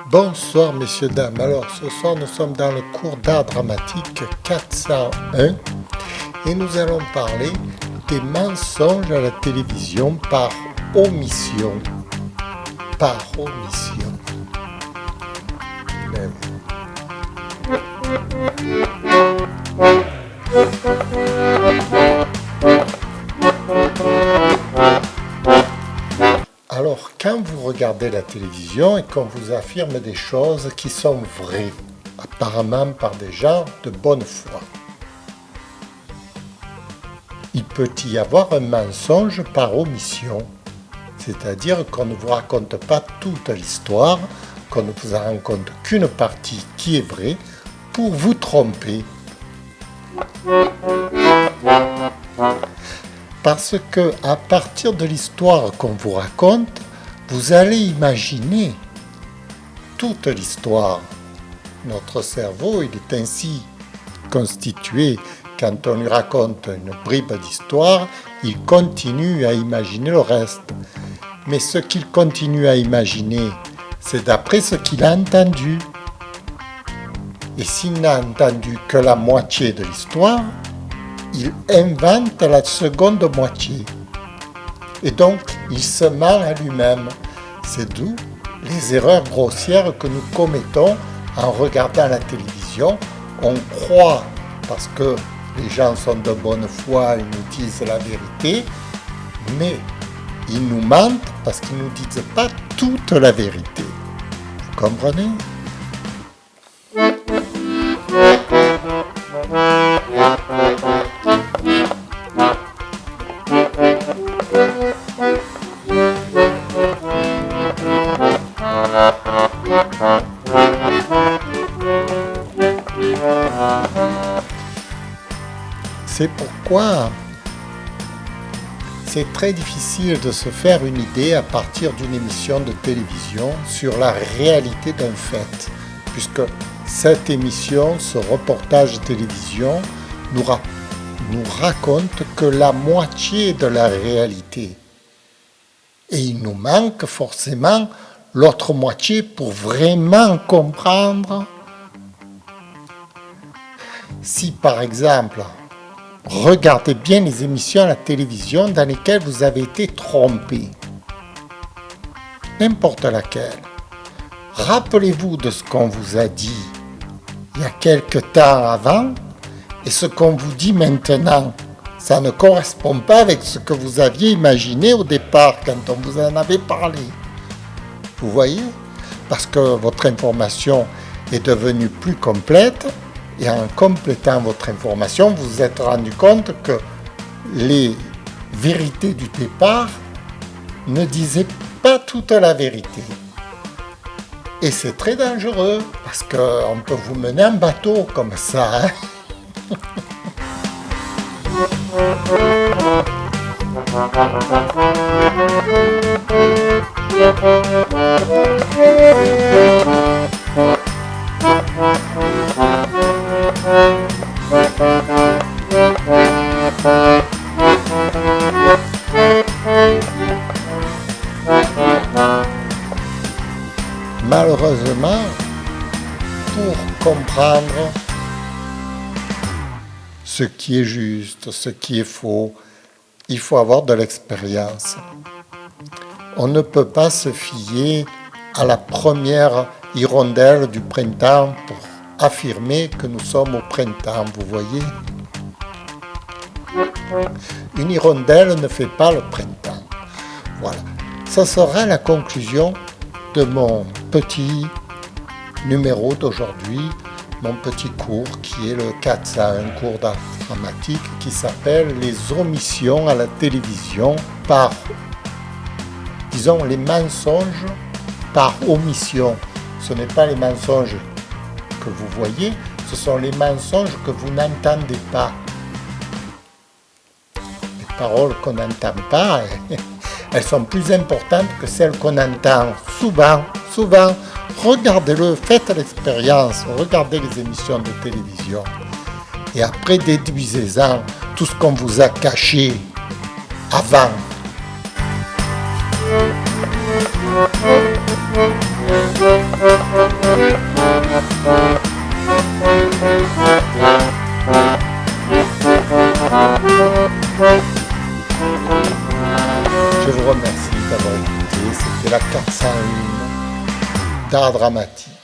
Bonsoir messieurs, dames. Alors ce soir nous sommes dans le cours d'art dramatique 401 et nous allons parler des mensonges à la télévision par omission. Par omission. Mais alors, quand vous regardez la télévision et qu'on vous affirme des choses qui sont vraies, apparemment par des gens de bonne foi, il peut y avoir un mensonge par omission, c'est-à-dire qu'on ne vous raconte pas toute l'histoire, qu'on ne vous raconte qu'une partie qui est vraie pour vous tromper. Parce que à partir de l'histoire qu'on vous raconte, vous allez imaginer toute l'histoire. Notre cerveau, il est ainsi constitué. Quand on lui raconte une bribe d'histoire, il continue à imaginer le reste. Mais ce qu'il continue à imaginer, c'est d'après ce qu'il a entendu. Et s'il n'a entendu que la moitié de l'histoire, il invente la seconde moitié. Et donc, il se ment à lui-même. C'est d'où les erreurs grossières que nous commettons en regardant la télévision. On croit, parce que les gens sont de bonne foi, ils nous disent la vérité, mais ils nous mentent parce qu'ils ne nous disent pas toute la vérité. Vous comprenez ? C'est pourquoi c'est très difficile de se faire une idée à partir d'une émission de télévision sur la réalité d'un fait, puisque cette émission, ce reportage de télévision, nous raconte que la moitié de la réalité. Et il nous manque forcément l'autre moitié pour vraiment comprendre. Si par exemple, regardez bien les émissions à la télévision dans lesquelles vous avez été trompé, n'importe laquelle, rappelez-vous de ce qu'on vous a dit il y a quelque temps avant et ce qu'on vous dit maintenant. Ça ne correspond pas avec ce que vous aviez imaginé au départ quand on vous en avait parlé. Vous voyez ? Parce que votre information est devenue plus complète et en complétant votre information, vous vous êtes rendu compte que les vérités du départ ne disaient pas toute la vérité. Et c'est très dangereux parce qu'on peut vous mener en bateau comme ça. Malheureusement, pour comprendre ce qui est juste, ce qui est faux, il faut avoir de l'expérience. On ne peut pas se fier à la première hirondelle du printemps pour affirmer que nous sommes au printemps, vous voyez ? Une hirondelle ne fait pas le printemps. Voilà. Ça sera la conclusion de mon petit numéro d'aujourd'hui, mon petit cours qui est le 401 cours d'art dramatique qui s'appelle les omissions à la télévision par, disons, les mensonges par omission. Ce n'est pas les mensonges que vous voyez, ce sont les mensonges que vous n'entendez pas. Les paroles qu'on n'entend pas, elles sont plus importantes que celles qu'on entend. Souvent, regardez-le, faites l'expérience, regardez les émissions de télévision. Et après, déduisez-en tout ce qu'on vous a caché avant Je vous remercie d'avoir écouté. C'était la 401 d'Art Dramatique.